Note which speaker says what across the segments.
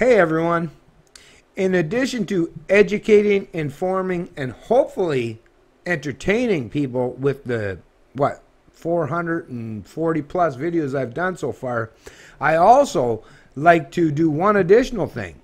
Speaker 1: Hey everyone. In addition to educating, informing, and hopefully entertaining people with the 440 plus videos I've done so far, I also like to do one additional thing.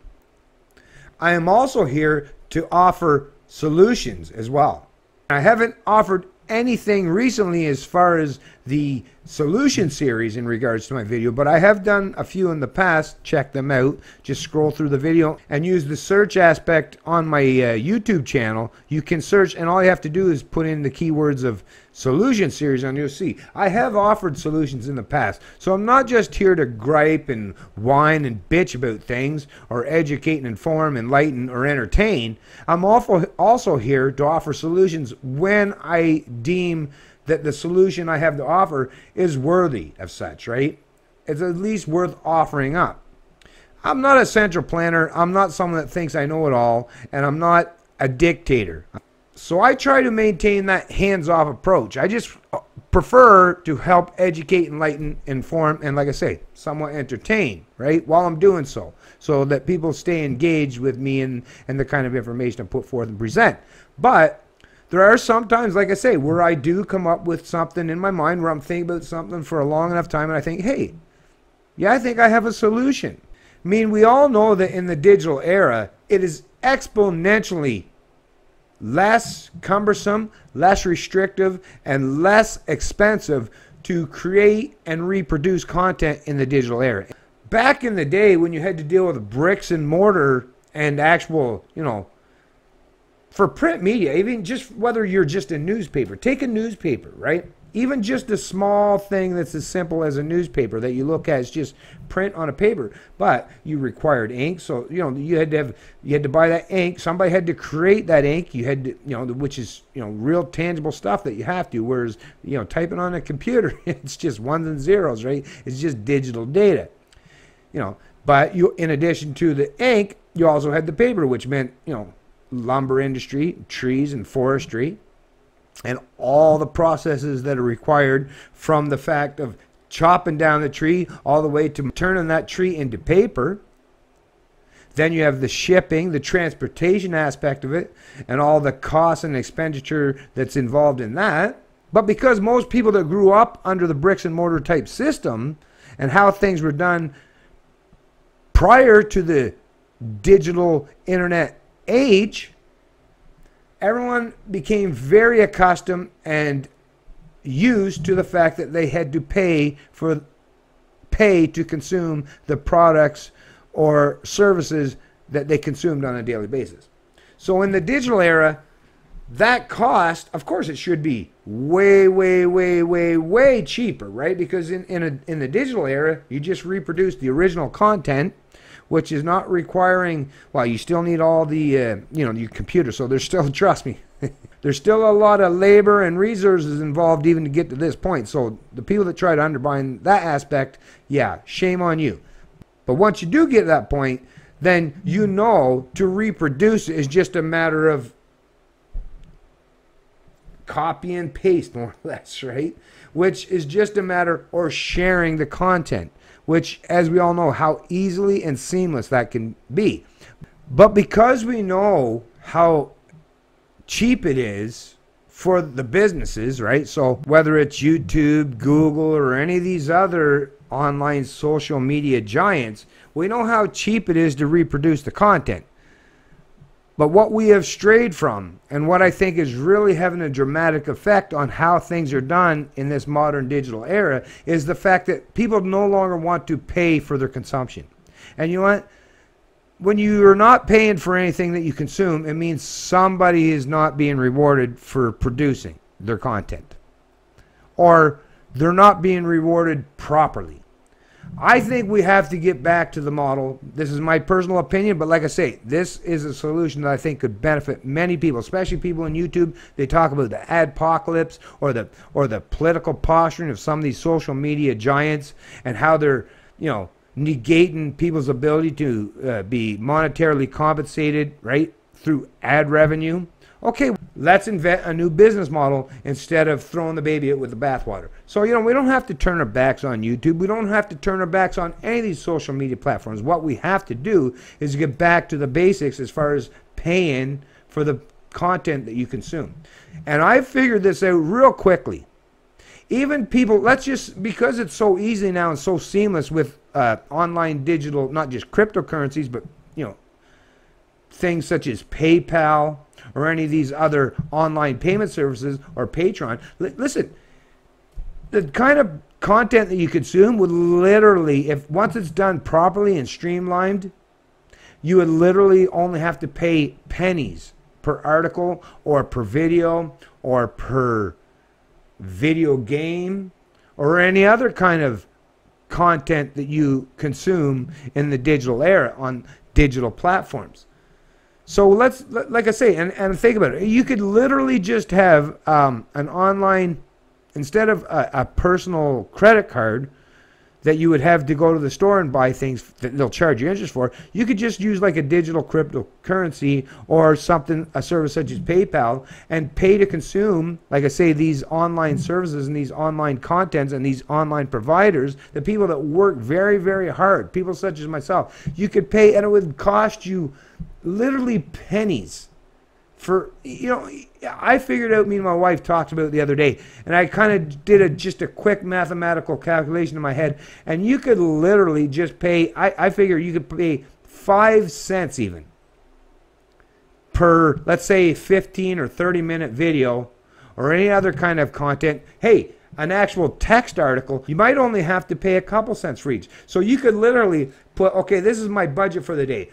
Speaker 1: I am also here to offer solutions as well. I haven't offered anything recently as far as the solution series in regards to my video, but I have done a few in the past. Check them out. Just scroll through the video and use the search aspect on my YouTube channel. You can search, and all you have to do is put in the keywords of solution series, and you'll see I have offered solutions in the past. So I'm not just here to gripe and whine and bitch about things, or educate and inform, enlighten, or entertain. I'm also here to offer solutions when I deem that the solution I have to offer is worthy of such, right? It's at least worth offering up. I'm not a central planner. I'm not someone that thinks I know it all, and I'm not a dictator. So I try to maintain that hands-off approach. I just prefer to help educate, enlighten, inform, and like I say, somewhat entertain, right, while I'm doing so that people stay engaged with me and the kind of information I put forth and present. But there are some times, like I say, where I do come up with something in my mind where I'm thinking about something for a long enough time and I think, hey, yeah, I think I have a solution. I mean, we all know that in the digital era, it is exponentially less cumbersome, less restrictive, and less expensive to create and reproduce content in the digital era. Back in the day when you had to deal with bricks and mortar and actual, for print media, even just whether you're just a newspaper, take a newspaper, right? Even just a small thing that's as simple as a newspaper that you look at is just print on a paper, but you required ink, so you had to buy that ink. Somebody had to create that ink. You had to, which is real tangible stuff that you have to. Whereas typing on a computer, it's just ones and zeros, right? It's just digital data, But in addition to the ink, you also had the paper, which meant lumber industry, trees and forestry, and all the processes that are required from the fact of chopping down the tree all the way to turning that tree into paper. Then you have the shipping, the transportation aspect of it, and all the costs and expenditure that's involved in that. But because most people that grew up under the bricks and mortar type system and how things were done prior to the digital internet age, everyone became very accustomed and used to the fact that they had to pay to consume the products or services that they consumed on a daily basis. So in the digital era, that cost, of course, it should be way, way, way, way, way cheaper, right? Because in the digital era, you just reproduce the original content, which is not requiring, well, you still need all the, your computer. So there's still, trust me, there's still a lot of labor and resources involved even to get to this point. So the people that try to undermine that aspect, yeah, shame on you. But once you do get to that point, then to reproduce it is just a matter of copy and paste, more or less, right? Which is just a matter of sharing the content, which, as we all know, how easily and seamless that can be. But because we know how cheap it is for the businesses, right? So whether it's YouTube, Google, or any of these other online social media giants, we know how cheap it is to reproduce the content. But what we have strayed from, and what I think is really having a dramatic effect on how things are done in this modern digital era, is the fact that people no longer want to pay for their consumption. And you know what? When you are not paying for anything that you consume, it means somebody is not being rewarded for producing their content, or they're not being rewarded properly. I think we have to get back to the model. This is my personal opinion, but like I say, this is a solution that I think could benefit many people, especially people on YouTube. They talk about the adpocalypse or the political posturing of some of these social media giants and how they're, negating people's ability to be monetarily compensated, right, through ad revenue, Okay, let's invent a new business model instead of throwing the baby out with the bathwater. So, we don't have to turn our backs on YouTube. We don't have to turn our backs on any of these social media platforms. What we have to do is get back to the basics as far as paying for the content that you consume. And I figured this out real quickly. Even people, because it's so easy now and so seamless with online digital, not just cryptocurrencies, but, things such as PayPal or any of these other online payment services or Patreon. Listen, the kind of content that you consume would literally, if once it's done properly and streamlined, you would literally only have to pay pennies per article or per video or per video game or any other kind of content that you consume in the digital era on digital platforms. So like I say, and think about it. You could literally just have an online, instead of a personal credit card that you would have to go to the store and buy things that they'll charge you interest for. You could just use like a digital cryptocurrency or something, a service such as PayPal, and pay to consume, like I say, these online services and these online contents and these online providers, the people that work very, very hard, people such as myself. You could pay, and it would cost you literally pennies for, I figured out, me and my wife talked about it the other day, and I kind of did just a quick mathematical calculation in my head, and you could literally just pay, I figure you could pay 5 cents even per, let's say, 15 or 30-minute video or any other kind of content. Hey, an actual text article, you might only have to pay a couple cents for each. So you could literally put, okay, this is my budget for the day.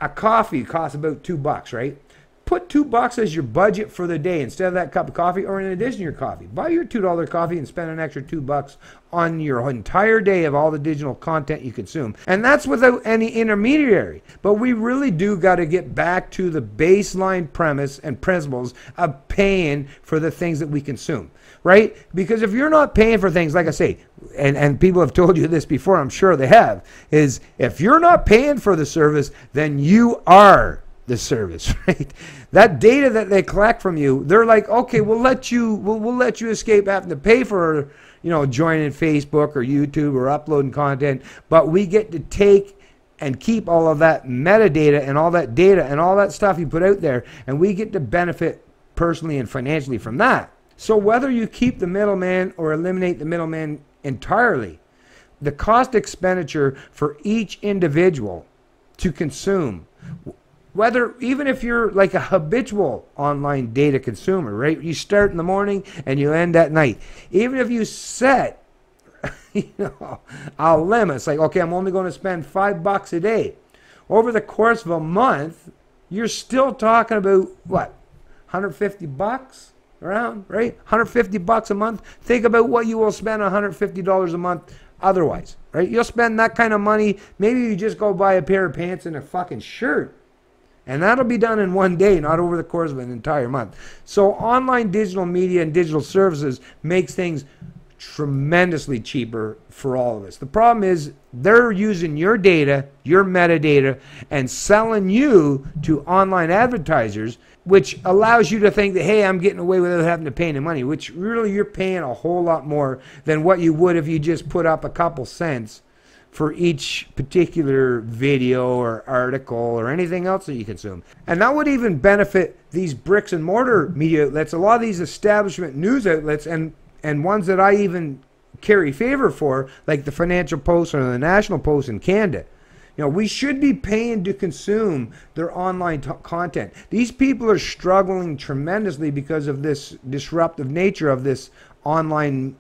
Speaker 1: A coffee costs about $2, right? Put $2 as your budget for the day instead of that cup of coffee, or in addition to your coffee. Buy your $2 coffee and spend an extra $2 on your entire day of all the digital content you consume. And that's without any intermediary. But we really do got to get back to the baseline premise and principles of paying for the things that we consume, right? Because if you're not paying for things, like I say, and people have told you this before, I'm sure they have, is if you're not paying for the service, then you are the service, right? That data that they collect from you, they're like, okay, we'll let you escape having to pay for, joining Facebook or YouTube or uploading content, but we get to take and keep all of that metadata and all that data and all that stuff you put out there, and we get to benefit personally and financially from that. So whether you keep the middleman or eliminate the middleman entirely, the cost expenditure for each individual to consume, whether, even if you're like a habitual online data consumer, right? You start in the morning and you end at night. Even if you set, a limit, it's like, okay, I'm only going to spend $5 a day. Over the course of a month, you're still talking about, what, $150 around, right? $150 a month. Think about what you will spend $150 a month otherwise, right? You'll spend that kind of money. Maybe you just go buy a pair of pants and a fucking shirt. And that'll be done in one day, not over the course of an entire month. So online digital media and digital services makes things tremendously cheaper for all of us. The problem is they're using your data, your metadata, and selling you to online advertisers, which allows you to think that, hey, I'm getting away without having to pay any money, which really you're paying a whole lot more than what you would if you just put up a couple cents for each particular video or article or anything else that you consume. And that would even benefit these bricks and mortar media outlets, a lot of these establishment news outlets, and ones that I even carry favor for, like the Financial Post or the National Post in Canada. We should be paying to consume their online content. These people are struggling tremendously because of this disruptive nature of this online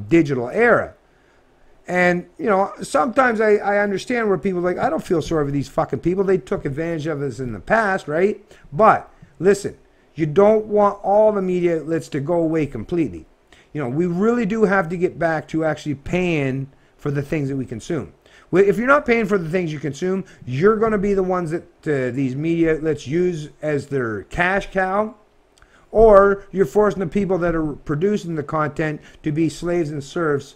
Speaker 1: digital era. And, sometimes I understand where people are like, I don't feel sorry for these fucking people. They took advantage of us in the past, right? But, listen, you don't want all the media outlets to go away completely. We really do have to get back to actually paying for the things that we consume. If you're not paying for the things you consume, you're going to be the ones that these media outlets use as their cash cow, or you're forcing the people that are producing the content to be slaves and serfs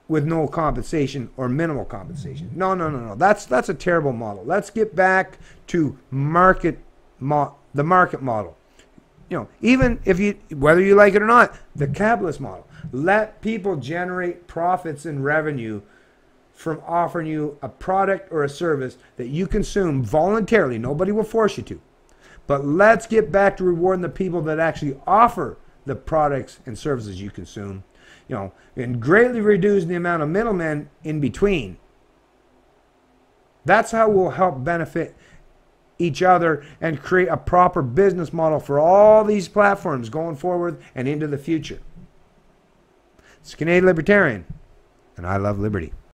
Speaker 1: with no compensation or minimal compensation. No. That's a terrible model. Let's get back to the market model. even if you, whether you like it or not, the capitalist model. Let people generate profits and revenue from offering you a product or a service that you consume voluntarily. Nobody will force you to. But let's get back to rewarding the people that actually offer the products and services you consume, and greatly reducing the amount of middlemen in between. That's how we'll help benefit each other and create a proper business model for all these platforms going forward and into the future. It's Canadian Libertarian, and I love liberty.